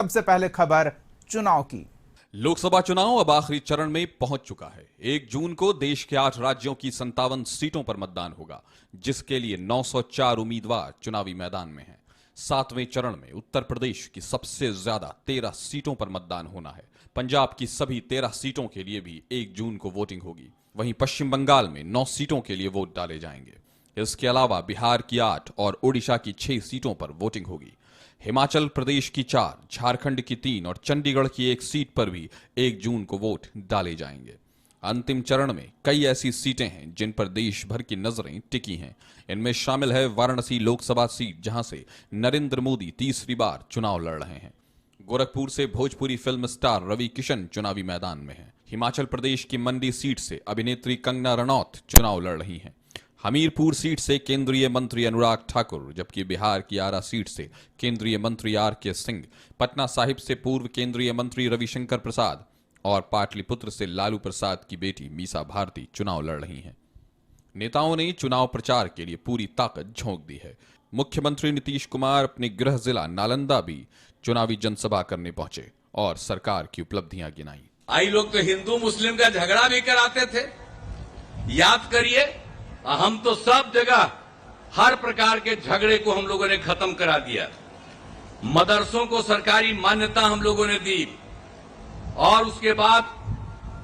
सबसे पहले खबर चुनाव की। लोकसभा चुनाव अब आखिरी चरण में पहुंच चुका है। 1 जून को देश के 8 राज्यों की 57 सीटों पर मतदान होगा, जिसके लिए 904 उम्मीदवार चुनावी मैदान में हैं। 7वें चरण में उत्तर प्रदेश की सबसे ज्यादा 13 सीटों पर मतदान होना है। पंजाब की सभी 13 सीटों के लिए भी 1 जून को वोटिंग होगी। वहीं पश्चिम बंगाल में 9 सीटों के लिए वोट डाले जाएंगे। इसके अलावा बिहार की 8 और ओडिशा की 6 सीटों पर वोटिंग होगी। हिमाचल प्रदेश की 4, झारखंड की 3 और चंडीगढ़ की 1 सीट पर भी 1 जून को वोट डाले जाएंगे। अंतिम चरण में कई ऐसी सीटें हैं जिन पर देश भर की नजरें टिकी हैं। इनमें शामिल है वाराणसी लोकसभा सीट, जहां से नरेंद्र मोदी तीसरी बार चुनाव लड़ रहे हैं। गोरखपुर से भोजपुरी फिल्म स्टार रवि किशन चुनावी मैदान में हैं। हिमाचल प्रदेश की मंडी सीट से अभिनेत्री कंगना रनौत चुनाव लड़ रही हैं। हमीरपुर सीट से केंद्रीय मंत्री अनुराग ठाकुर, जबकि बिहार की आरा सीट से केंद्रीय मंत्री आर.के. सिंह, पटना साहिब से पूर्व केंद्रीय मंत्री रविशंकर प्रसाद और पाटलिपुत्र से लालू प्रसाद की बेटी मीसा भारती चुनाव लड़ रही हैं। नेताओं ने चुनाव प्रचार के लिए पूरी ताकत झोंक दी है। मुख्यमंत्री नीतीश कुमार अपने गृह जिला नालंदा भी चुनावी जनसभा करने पहुंचे और सरकार की उपलब्धियां गिनाई। आई लोग तो हिंदू मुस्लिम का झगड़ा भी कराते थे, याद करिए। हम तो सब जगह हर प्रकार के झगड़े को हम लोगों ने खत्म करा दिया। मदरसों को सरकारी मान्यता हम लोगों ने दी और उसके बाद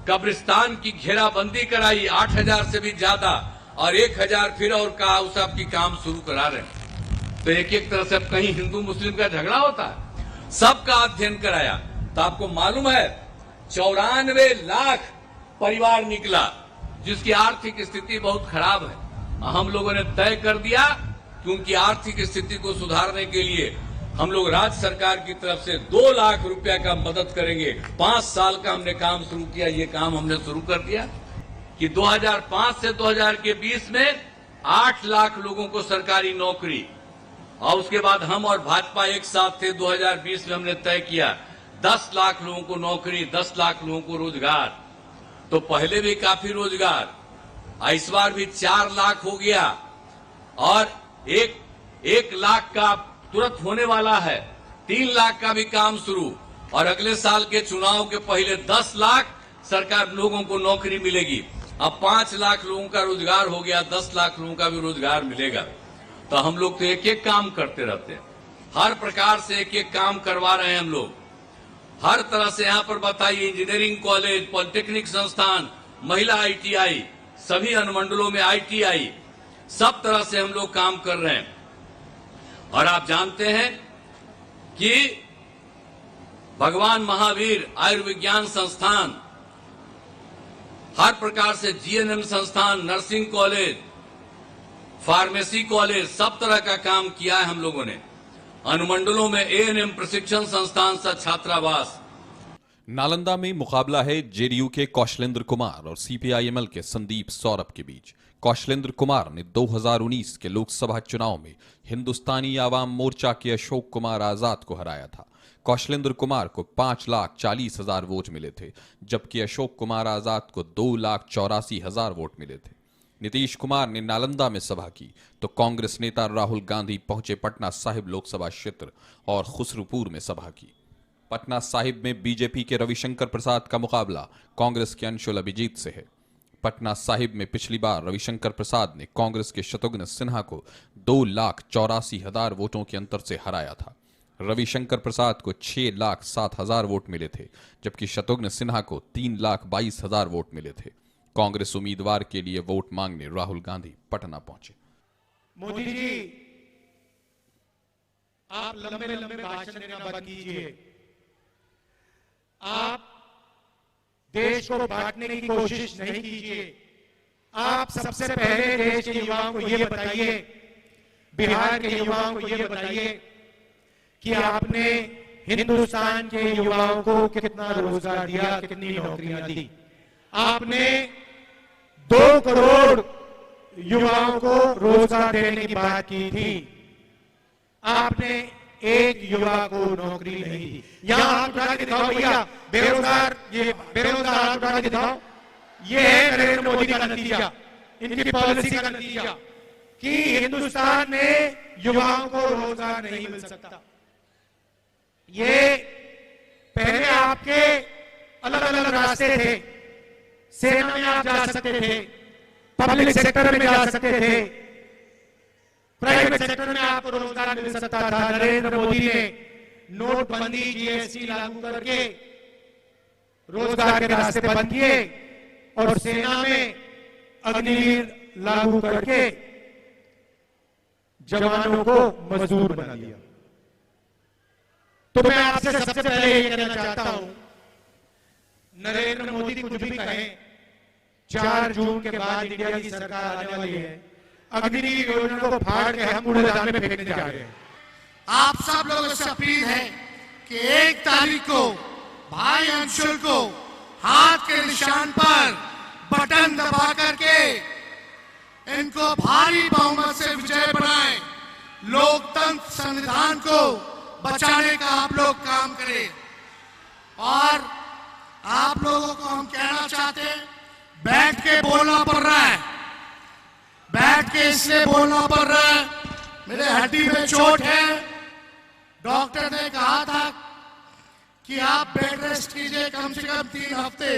कब्रिस्तान की घेराबंदी कराई 8000 से भी ज्यादा, और 1000 फिर और कहा उस आपकी काम शुरू करा रहे हैं। तो एक एक तरह से अब कहीं हिंदू मुस्लिम का झगड़ा होता है, सबका अध्ययन कराया। तो आपको मालूम है 94 लाख परिवार निकला जिसकी आर्थिक स्थिति बहुत खराब है। हम लोगों ने तय कर दिया कि उनकी आर्थिक स्थिति को सुधारने के लिए हम लोग राज्य सरकार की तरफ से 2 लाख रुपया का मदद करेंगे। 5 साल का हमने काम शुरू किया, ये काम हमने शुरू कर दिया कि 2005 से 2020 में 8 लाख लोगों को सरकारी नौकरी, और उसके बाद हम और भाजपा एक साथ थे। 2020 में हमने तय किया 10 लाख लोगों को नौकरी, 10 लाख लोगों को रोजगार। तो पहले भी काफी रोजगार, इस बार भी 4 लाख हो गया और 1 लाख का तुरंत होने वाला है। 3 लाख का भी काम शुरू, और अगले साल के चुनाव के पहले 10 लाख सरकार लोगों को नौकरी मिलेगी। अब 5 लाख लोगों का रोजगार हो गया, 10 लाख लोगों का भी रोजगार मिलेगा। तो हम लोग तो एक एक काम करते रहते हैं, हर प्रकार से एक एक काम करवा रहे हैं हम लोग। हर तरह से यहाँ पर बताइए, इंजीनियरिंग कॉलेज, पॉलिटेक्निक संस्थान, महिला ITI, सभी अनुमंडलों में ITI, सब तरह से हम लोग काम कर रहे हैं। और आप जानते हैं कि भगवान महावीर आयुर्विज्ञान संस्थान, हर प्रकार से GNM संस्थान, नर्सिंग कॉलेज, फार्मेसी कॉलेज, सब तरह का काम किया है हम लोगों ने। अनुमंडलों में ANM प्रशिक्षण संस्थान सा छात्रावास। नालंदा में मुकाबला है JDU के कौशलेंद्र कुमार और CPIML के संदीप सौरभ के बीच। कौशलेंद्र कुमार ने 2019 के लोकसभा चुनाव में हिंदुस्तानी आवाम मोर्चा के अशोक कुमार आजाद को हराया था। कौशलेंद्र कुमार को 5,40,000 वोट मिले थे, जबकि अशोक कुमार आजाद को 2,84,000 वोट मिले थे। नीतीश कुमार ने नालंदा में सभा की तो कांग्रेस नेता राहुल गांधी पहुंचे पटना साहिब लोकसभा क्षेत्र और खुसरूपुर में सभा की। पटना साहिब में बीजेपी के रविशंकर प्रसाद का मुकाबला कांग्रेस के अंशुल अभिजीत से है। पटना साहिब में पिछली बार रविशंकर प्रसाद ने कांग्रेस के शत्रुघ्न सिन्हा को 2,84,000 वोटों के अंतर से हराया था। रविशंकर प्रसाद को 6,07,000 वोट मिले थे, जबकि शत्रुघ्न सिन्हा को 3,22,000 वोट मिले थे। कांग्रेस उम्मीदवार के लिए वोट मांगने राहुल गांधी पटना पहुंचे। मोदी जी, आप लंबे लंबे भाषण देना बंद कीजिए। आप देश को बांटने की कोशिश नहीं कीजिए। आप सबसे पहले देश के युवाओं को यह बताइए, बिहार के युवाओं को यह बताइए कि आपने हिंदुस्तान के युवाओं को कितना रोजगार दिया, कितनी नौकरियां दी। आपने 2 करोड़ युवाओं को रोजगार देने की बात की थी, आपने एक युवा को नौकरी नहीं दी। यहां हाथ उठा के दिखाओ भैया, बेरोजगार, ये बेरोजगार हाथ उठा के दिखाओ। ये है नरेंद्र मोदी का नतीजा, इनकी पॉलिसी का नतीजा कि हिंदुस्तान में युवाओं को रोजगार नहीं मिल सकता। ये आपके अलग अलग रास्ते थे। सेना में आप जा सकते थे, पब्लिक सेक्टर में जा सकते थे, प्राइवेट सेक्टर में आपको रोजगार मिल सकता था। नरेंद्र मोदी ने नोटबंदी, जीएसटी लागू करके रोजगार के रास्ते बंद किए और सेना में अग्निवीर लागू करके जवानों को मजदूर बना दिया। तो मैं आपसे सबसे पहले ये कहना चाहता हूं, नरेंद्र मोदी कुछ भी कहें, 4 जून के बाद इंडिया की सरकार आने वाली है। अग्निवीर योजना को फाड़ के हम कूड़ेदान में फेंकने जा रहे हैं। आप सब लोगों से अपील है कि 1 तारीख को भाई अंशुल को हाथ के निशान पर बटन दबा करके इनको भारी बहुमत से विजय बनाएं। लोकतंत्र संविधान को बचाने का आप लोग काम करें। और आप लोगों को हम कहना चाहते हैं, बैठ के बोलना पड़ रहा है, बैठ के इसलिए बोलना पड़ रहा है, मेरे हड्डी में चोट है। डॉक्टर ने कहा था कि आप बेड रेस्ट कीजिए कम से कम 3 हफ्ते।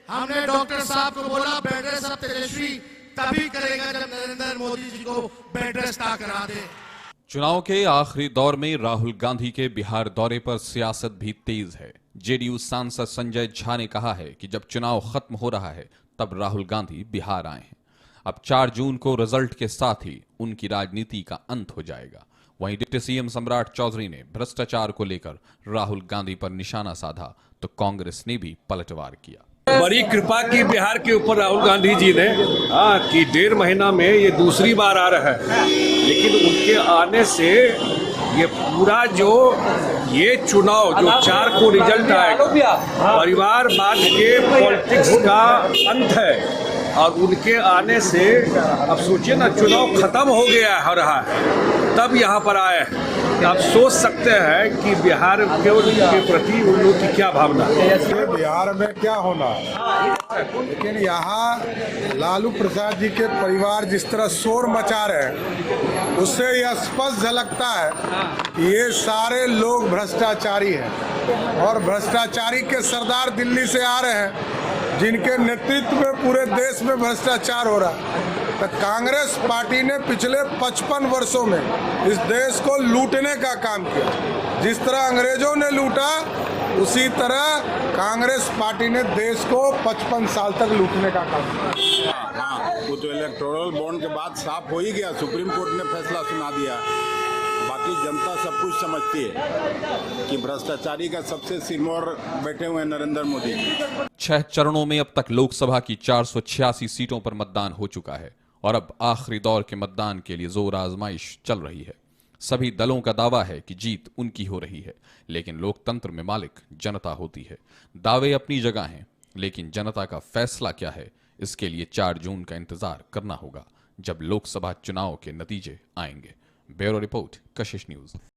हमने डॉक्टर साहब को बोला बेड रेस्ट अब तेजस्वी तभी करेगा जब नरेंद्र मोदी जी को बेड रेस्ट ना करा दे। चुनाव के आखिरी दौर में राहुल गांधी के बिहार दौरे पर सियासत भी तेज है। जेडीयू सांसद संजय झा ने कहा है कि जब चुनाव खत्म हो रहा है तब राहुल गांधी बिहार आए हैं। अब 4 जून को रिजल्ट के साथ ही उनकी राजनीति का अंत हो जाएगा। वहीं डिप्टी सीएम सम्राट चौधरी ने भ्रष्टाचार को लेकर राहुल गांधी पर निशाना साधा तो कांग्रेस ने भी पलटवार किया। बड़ी कृपा की बिहार के ऊपर राहुल गांधी जी ने कि 1.5 महीना में ये दूसरी बार आ रहा है, लेकिन उनके आने से ये पूरा जो ये चुनाव जो 4 को रिजल्ट आएगा, परिवारवाद के पॉलिटिक्स का अंत है। और उनके आने से अब सोचिए ना, चुनाव खत्म हो गया हो रहा है तब यहाँ पर आए। आप सोच सकते हैं कि बिहार के प्रति उन लोगों की क्या भावना है। बिहार में क्या होना है, लेकिन यहाँ लालू प्रसाद जी के परिवार जिस तरह शोर मचा रहे हैं उससे यह स्पष्ट झलकता है कि ये सारे लोग भ्रष्टाचारी हैं और भ्रष्टाचारी के सरदार दिल्ली से आ रहे हैं, जिनके नेतृत्व में पूरे देश में भ्रष्टाचार हो रहा है। तो कांग्रेस पार्टी ने पिछले 55 वर्षों में इस देश को लूटने का काम किया। जिस तरह अंग्रेजों ने लूटा उसी तरह कांग्रेस पार्टी ने देश को 55 साल तक लूटने का काम किया। हाँ, वो तो इलेक्टोरल बॉन्ड के बाद साफ हो ही गया, सुप्रीम कोर्ट ने फैसला सुना दिया। बाकी जनता सब कुछ समझती है कि भ्रष्टाचारी का सबसे सिरमौर बैठे हुए हैं नरेंद्र मोदी। 6 चरणों में अब तक लोकसभा की 486 सीटों पर मतदान हो चुका है और अब आखिरी दौर के मतदान के लिए जोर आजमाइश चल रही है। सभी दलों का दावा है कि जीत उनकी हो रही है, लेकिन लोकतंत्र में मालिक जनता होती है। दावे अपनी जगह हैं, लेकिन जनता का फैसला क्या है, इसके लिए 4 जून का इंतजार करना होगा, जब लोकसभा चुनाव के नतीजे आएंगे। ब्यूरो रिपोर्ट, कशिश न्यूज।